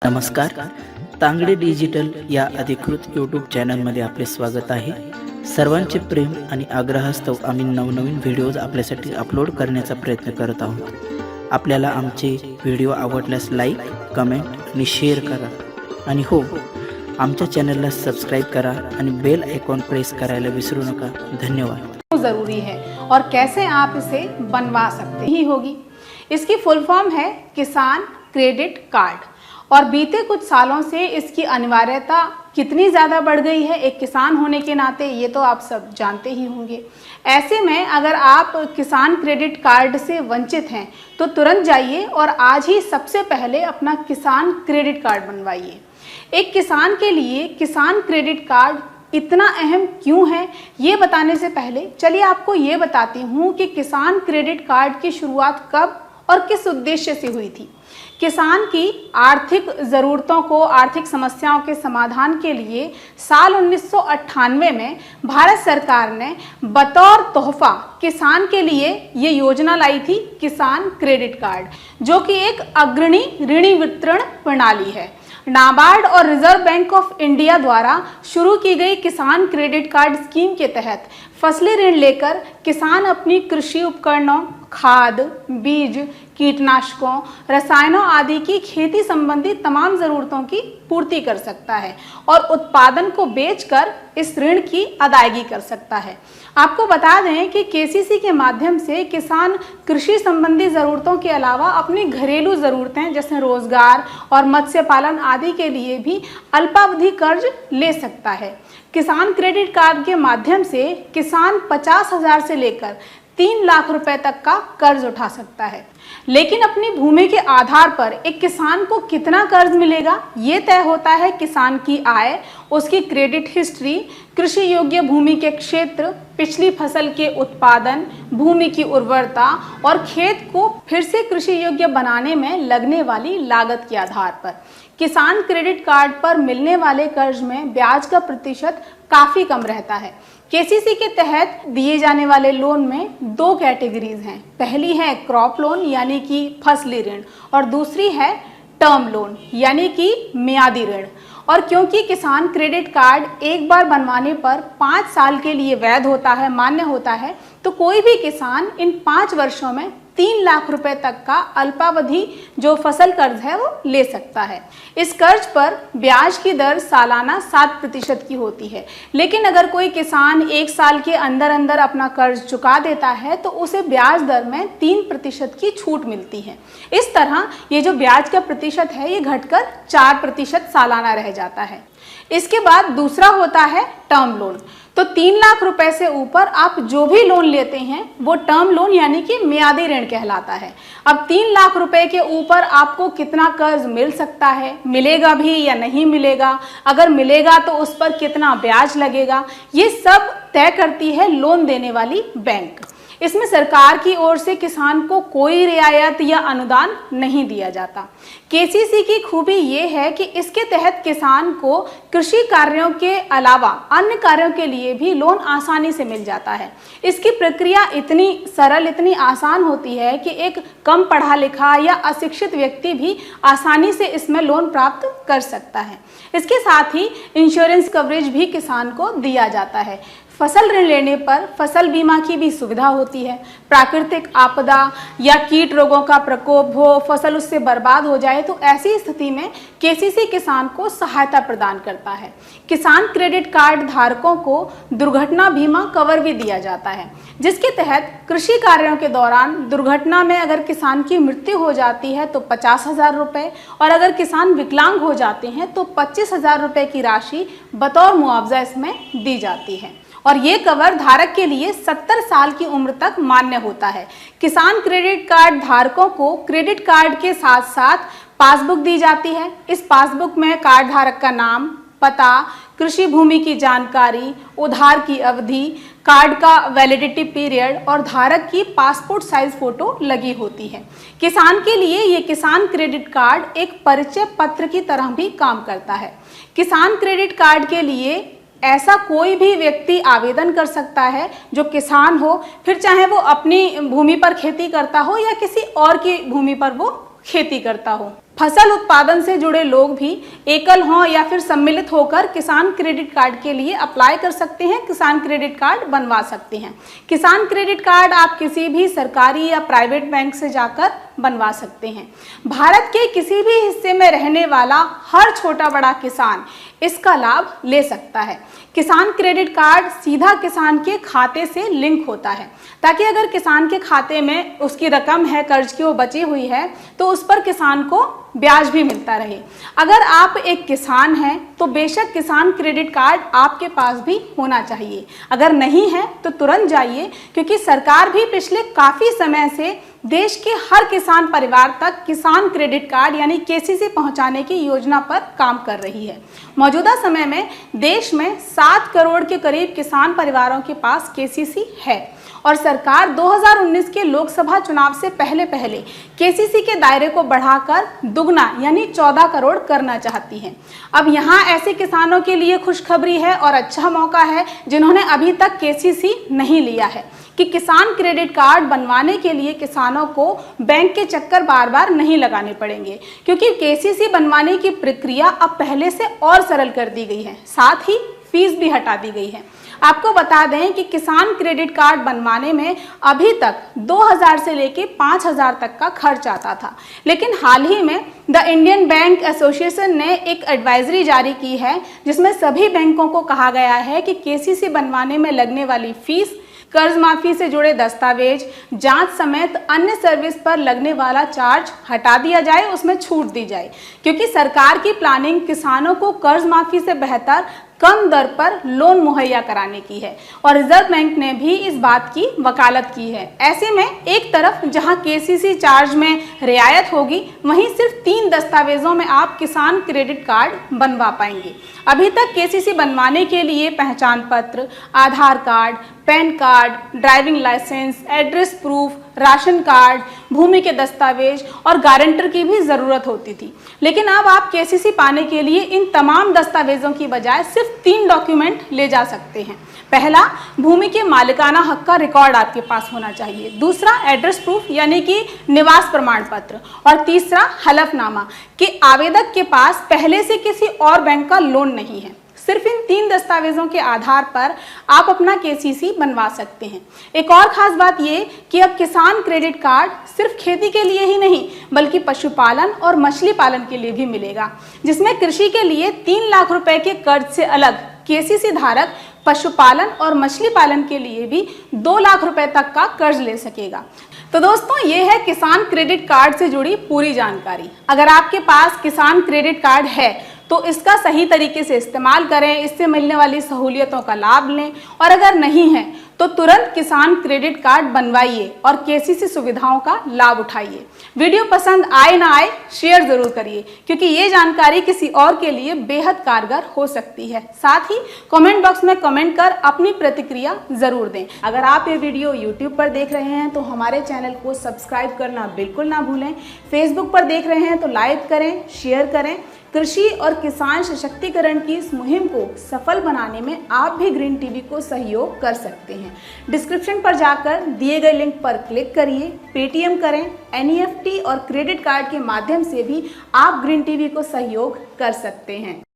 नमस्कार. तांगडे डिजिटल या अधिकृत यूट्यूब चॅनलमध्ये आपले स्वागत आहे. सर्वांचे प्रेम आणि आग्रहास्तव आम्ही नवनवीन व्हिडिओज आपल्यासाठी अपलोड करण्याचा प्रयत्न करत आहोत. आपल्याला आमचे व्हिडिओ आवडल्यास लाईक, कमेंट आणि शेअर करा. आणि हो, आमच्या चॅनलला सबस्क्राइब करा आणि बेल आइकॉन प्रेस करायला विसरू नका. धन्यवाद. जरूरी है और कैसे आप इसे बनवा सकते ही होगी. इसकी फुल फॉर्म है किसान क्रेडिट कार्ड और बीते कुछ सालों से इसकी अनिवार्यता कितनी ज़्यादा बढ़ गई है एक किसान होने के नाते, ये तो आप सब जानते ही होंगे. ऐसे में अगर आप किसान क्रेडिट कार्ड से वंचित हैं तो तुरंत जाइए और आज ही सबसे पहले अपना किसान क्रेडिट कार्ड बनवाइए. एक किसान के लिए किसान क्रेडिट कार्ड इतना अहम क्यों है, ये बताने से पहले चलिए आपको ये बताती हूँ कि किसान क्रेडिट कार्ड की शुरुआत कब और किस उद्देश्य से हुई थी. किसान की आर्थिक ज़रूरतों को, आर्थिक समस्याओं के समाधान के लिए साल 1998 में भारत सरकार ने बतौर तोहफा किसान के लिए ये योजना लाई थी, किसान क्रेडिट कार्ड, जो कि एक अग्रणी ऋण वितरण प्रणाली है. नाबार्ड और रिजर्व बैंक ऑफ इंडिया द्वारा शुरू की गई किसान क्रेडिट कार्ड स्कीम के तहत फसली ऋण लेकर किसान अपनी कृषि उपकरणों, खाद, बीज, कीटनाशकों, रसायनों आदि की खेती संबंधी तमाम ज़रूरतों की पूर्ति कर सकता है और उत्पादन को बेचकर इस ऋण की अदायगी कर सकता है. आपको बता दें कि केसीसी के माध्यम से किसान कृषि संबंधी ज़रूरतों के अलावा अपनी घरेलू ज़रूरतें जैसे रोजगार और मत्स्य पालन आदि के लिए भी अल्पावधि कर्ज ले सकता है. किसान क्रेडिट कार्ड के माध्यम से किसान 50,000 से लेकर 3 लाख रुपए तक का कर्ज उठा सकता है. लेकिन अपनी भूमि के आधार पर एक किसान को कितना कर्ज मिलेगा, ये तय होता है किसान की आय, उसकी क्रेडिट हिस्ट्री, कृषि योग्य भूमि के क्षेत्र, पिछली फसल के उत्पादन, भूमि की उर्वरता और खेत को फिर से कृषि योग्य बनाने में लगने वाली लागत के आधार पर. किसान क्रेडिट कार्ड पर मिलने वाले कर्ज में ब्याज का प्रतिशत काफ़ी कम रहता है. केसीसी के तहत दिए जाने वाले लोन में 2 कैटेगरीज हैं. पहली है क्रॉप लोन यानी कि फसली ऋण और दूसरी है टर्म लोन यानी कि मियादी ऋण. और क्योंकि किसान क्रेडिट कार्ड एक बार बनवाने पर 5 साल के लिए वैध होता है, मान्य होता है, तो कोई भी किसान इन 5 वर्षों में 3 लाख रुपए तक का अल्पावधि जो फसल कर्ज है वो ले सकता है. इस कर्ज पर ब्याज की दर सालाना 7% की होती है. लेकिन अगर कोई किसान 1 साल के अंदर अंदर अपना कर्ज चुका देता है तो उसे ब्याज दर में 3% की छूट मिलती है. इस तरह ये जो ब्याज का प्रतिशत है ये घटकर 4% सालाना रह जाता है. इसके बाद दूसरा होता है टर्म लोन. तो 3 लाख रुपए से ऊपर आप जो भी लोन लेते हैं वो टर्म लोन यानी कि मियादी ऋण कहलाता है. अब 3 लाख रुपए के ऊपर आपको कितना कर्ज मिल सकता है, मिलेगा भी या नहीं मिलेगा, अगर मिलेगा तो उस पर कितना ब्याज लगेगा, ये सब तय करती है लोन देने वाली बैंक. इसमें सरकार की ओर से किसान को कोई रियायत या अनुदान नहीं दिया जाता. केसीसी की खूबी ये है कि इसके तहत किसान को कृषि कार्यों के अलावा अन्य कार्यों के लिए भी लोन आसानी से मिल जाता है. इसकी प्रक्रिया इतनी सरल, इतनी आसान होती है कि एक कम पढ़ा लिखा या अशिक्षित व्यक्ति भी आसानी से इसमें लोन प्राप्त कर सकता है. इसके साथ ही इंश्योरेंस कवरेज भी किसान को दिया जाता है. फसल ऋण लेने पर फसल बीमा की भी सुविधा होती है. प्राकृतिक आपदा या कीट रोगों का प्रकोप हो, फसल उससे बर्बाद हो जाए तो ऐसी स्थिति में केसीसी किसान को सहायता प्रदान करता है. किसान क्रेडिट कार्ड धारकों को दुर्घटना बीमा कवर भी दिया जाता है, जिसके तहत कृषि कार्यों के दौरान दुर्घटना में अगर किसान की मृत्यु हो जाती है तो 50,000 रुपये और अगर किसान विकलांग हो जाते हैं तो 25,000 रुपये की राशि बतौर मुआवजा इसमें दी जाती है. और ये कवर धारक के लिए 70 साल की उम्र तक मान्य होता है. किसान क्रेडिट कार्ड धारकों को क्रेडिट कार्ड के साथ साथ पासबुक दी जाती है. इस पासबुक में कार्ड धारक का नाम, पता, कृषि भूमि की जानकारी, उधार की अवधि, कार्ड का वैलिडिटी पीरियड और धारक की पासपोर्ट साइज फोटो लगी होती है. किसान के लिए ये किसान क्रेडिट कार्ड एक परिचय पत्र की तरह भी काम करता है. किसान क्रेडिट कार्ड के लिए ऐसा कोई भी व्यक्ति आवेदन कर सकता है जो किसान हो, फिर चाहे वो अपनी भूमि पर खेती करता हो या किसी और की भूमि पर वो खेती करता हो. फसल उत्पादन से जुड़े लोग भी एकल हों या फिर सम्मिलित होकर किसान क्रेडिट कार्ड के लिए अप्लाई कर सकते हैं, किसान क्रेडिट कार्ड बनवा सकते हैं। किसान क्रेडिट कार्ड आप किसी भी सरकारी या प्राइवेट बैंक से जाकर बनवा सकते हैं। भारत के किसी भी हिस्से में रहने वाला हर छोटा बड़ा किसान इसका लाभ ले सकता है। किसान क्रेडिट कार्ड सीधा किसान के खाते से लिंक होता है, ताकि अगर किसान के खाते में उसकी रकम है कर्ज की वो बची हुई है तो उस पर किसान को ब्याज भी मिलता रहे। अगर आप एक किसान हैं तो बेशक किसान क्रेडिट कार्ड आपके पास भी होना चाहिए। अगर नहीं है तो तुरंत जाइए, क्योंकि सरकार भी पिछले काफ़ी समय से देश के हर किसान परिवार तक किसान क्रेडिट कार्ड यानी केसीसी पहुंचाने की योजना पर काम कर रही है। मौजूदा समय में देश में 7 करोड़ के करीब किसान परिवारों के पास केसीसी है और सरकार 2019 के लोकसभा चुनाव से पहले केसीसी के दायरे को बढ़ाकर दुगना यानी 14 करोड़ करना चाहती है। अब यहाँ ऐसे किसानों के लिए खुशखबरी है और अच्छा मौका है जिन्होंने अभी तक केसीसी नहीं लिया है कि किसान क्रेडिट कार्ड बनवाने के लिए किसानों को बैंक के चक्कर बार बार नहीं लगाने पड़ेंगे, क्योंकि केसीसी बनवाने की प्रक्रिया अब पहले से और सरल कर दी गई है, साथ ही फीस भी हटा दी गई है। आपको बता दें कि किसान क्रेडिट कार्ड बनवाने में अभी तक 2000 से लेके 5000 तक का खर्च आता था, लेकिन हाल ही में द इंडियन बैंक एसोसिएशन ने एक एडवाइजरी जारी की है जिसमें सभी बैंकों को कहा गया है कि केसीसी बनवाने में लगने वाली फीस, कर्ज माफी से जुड़े दस्तावेज, जांच समेत अन्य सर्विस पर लगने वाला चार्ज हटा दिया जाए, उसमें छूट दी जाए, क्योंकि सरकार की प्लानिंग किसानों को कर्ज माफी से बेहतर कम दर पर लोन मुहैया कराने की है और रिजर्व बैंक ने भी इस बात की वकालत की है। ऐसे में एक तरफ जहां केसीसी चार्ज में रियायत होगी, वहीं सिर्फ 3 दस्तावेजों में आप किसान क्रेडिट कार्ड बनवा पाएंगे। अभी तक केसीसी बनवाने के लिए पहचान पत्र, Aadhaar card, PAN card, driving licence, address proof, ration card, भूमि के दस्तावेज और गारंटर की भी ज़रूरत होती थी, लेकिन अब आप केसीसी पाने के लिए इन तमाम दस्तावेजों की बजाय सिर्फ 3 डॉक्यूमेंट ले जा सकते हैं। पहला, भूमि के मालिकाना हक का रिकॉर्ड आपके पास होना चाहिए। दूसरा, एड्रेस प्रूफ यानी कि निवास प्रमाण पत्र। और तीसरा, हलफनामा कि आवेदक के पास पहले से किसी और बैंक का लोन नहीं है। सिर्फ इन 3 दस्तावेजों के आधार पर आप अपना केसीसी बनवा सकते हैं। एक और खास बात ये कि अब किसान क्रेडिट कार्ड सिर्फ खेती के लिए ही नहीं बल्कि पशुपालन और मछली पालन के लिए भी मिलेगा, जिसमें कृषि के लिए 3 लाख रुपए के कर्ज से अलग केसीसी धारक पशुपालन और मछली पालन के लिए भी 2 लाख रुपए तक का कर्ज ले सकेगा। तो दोस्तों, ये है किसान क्रेडिट कार्ड से जुड़ी पूरी जानकारी। अगर आपके पास किसान क्रेडिट कार्ड है तो इसका सही तरीके से इस्तेमाल करें, इससे मिलने वाली सहूलियतों का लाभ लें, और अगर नहीं है तो तुरंत किसान क्रेडिट कार्ड बनवाइए और केसीसी सुविधाओं का लाभ उठाइए। वीडियो पसंद आए ना आए शेयर जरूर करिए, क्योंकि ये जानकारी किसी और के लिए बेहद कारगर हो सकती है। साथ ही कमेंट बॉक्स में कमेंट कर अपनी प्रतिक्रिया जरूर दें। अगर आप ये वीडियो यूट्यूब पर देख रहे हैं तो हमारे चैनल को सब्सक्राइब करना बिल्कुल ना भूलें। फेसबुक पर देख रहे हैं तो लाइक करें, शेयर करें। कृषि और किसान सशक्तिकरण की इस मुहिम को सफल बनाने में आप भी ग्रीन टीवी को सहयोग कर सकते हैं। डिस्क्रिप्शन पर जाकर दिए गए लिंक पर क्लिक करिए, पेटीएम करें, एनईएफटी और क्रेडिट कार्ड के माध्यम से भी आप ग्रीन टीवी को सहयोग कर सकते हैं।